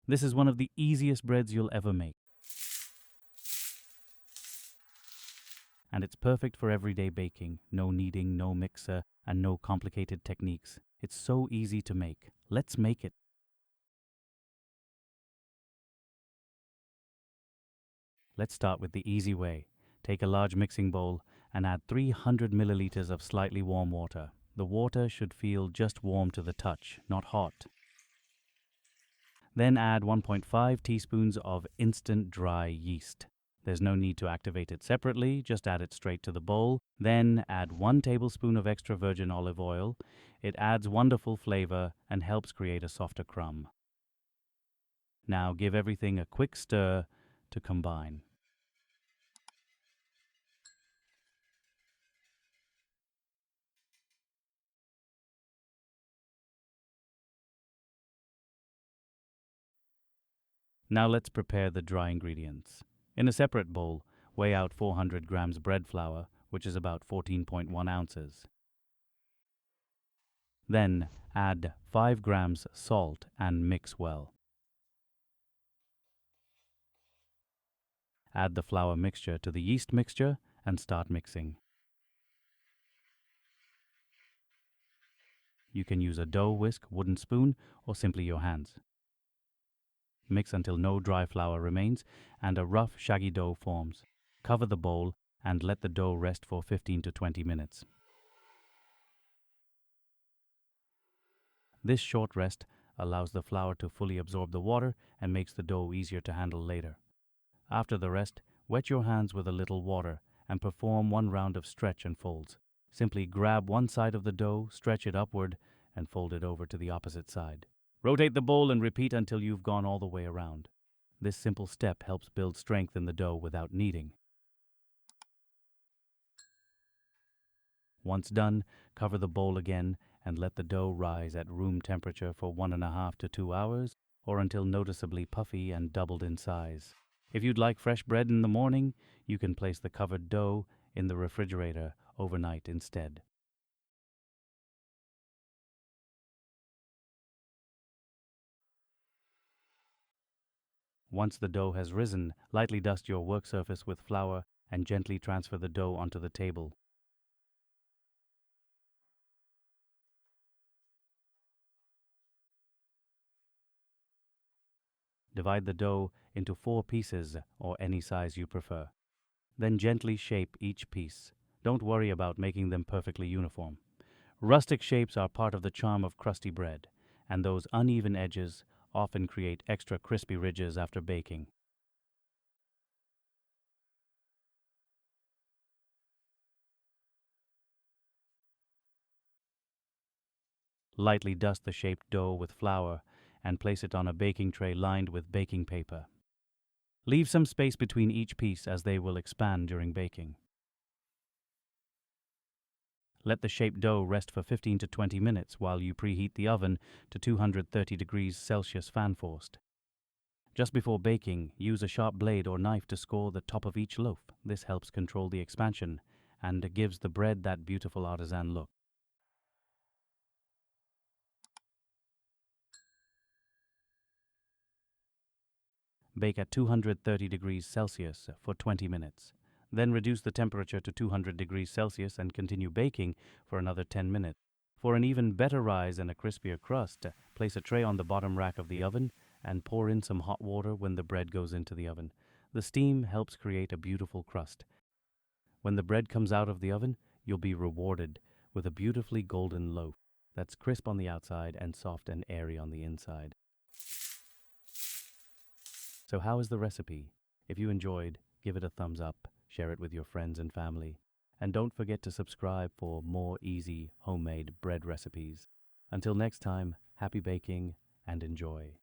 This is one of the easiest breads you'll ever make. And it's perfect for everyday baking. No kneading, no mixer, and no complicated techniques. It's so easy to make. Let's make it. Let's start with the easy way. Take a large mixing bowl and add 300 milliliters of slightly warm water. The water should feel just warm to the touch, not hot. Then add 1.5 teaspoons of instant dry yeast. There's no need to activate it separately, just add it straight to the bowl. Then add 1 tablespoon of extra virgin olive oil. It adds wonderful flavor and helps create a softer crumb. Now give everything a quick stir to combine. Now let's prepare the dry ingredients. In a separate bowl, weigh out 400 grams bread flour, which is about 14.1 ounces. Then add 5 grams salt and mix well. Add the flour mixture to the yeast mixture and start mixing. You can use a dough whisk, wooden spoon, or simply your hands. Mix until no dry flour remains and a rough, shaggy dough forms. Cover the bowl and let the dough rest for 15 to 20 minutes. This short rest allows the flour to fully absorb the water and makes the dough easier to handle later. After the rest, wet your hands with a little water and perform 1 round of stretch and folds. Simply grab one side of the dough, stretch it upward, and fold it over to the opposite side. Rotate the bowl and repeat until you've gone all the way around. This simple step helps build strength in the dough without kneading. Once done, cover the bowl again and let the dough rise at room temperature for 1.5 to 2 hours or until noticeably puffy and doubled in size. If you'd like fresh bread in the morning, you can place the covered dough in the refrigerator overnight instead. Once the dough has risen, lightly dust your work surface with flour and gently transfer the dough onto the table. Divide the dough into 4 pieces or any size you prefer. Then gently shape each piece. Don't worry about making them perfectly uniform. Rustic shapes are part of the charm of crusty bread, and those uneven edges often create extra crispy ridges after baking. Lightly dust the shaped dough with flour and place it on a baking tray lined with baking paper. Leave some space between each piece as they will expand during baking. Let the shaped dough rest for 15 to 20 minutes while you preheat the oven to 230 degrees Celsius fan-forced. Just before baking, use a sharp blade or knife to score the top of each loaf. This helps control the expansion and gives the bread that beautiful artisan look. Bake at 230 degrees Celsius for 20 minutes. Then reduce the temperature to 200 degrees Celsius and continue baking for another 10 minutes. For an even better rise and a crispier crust, place a tray on the bottom rack of the oven and pour in some hot water when the bread goes into the oven. The steam helps create a beautiful crust. When the bread comes out of the oven, you'll be rewarded with a beautifully golden loaf that's crisp on the outside and soft and airy on the inside. So how is the recipe? If you enjoyed, give it a thumbs up, share it with your friends and family, and don't forget to subscribe for more easy homemade bread recipes. Until next time, happy baking and enjoy.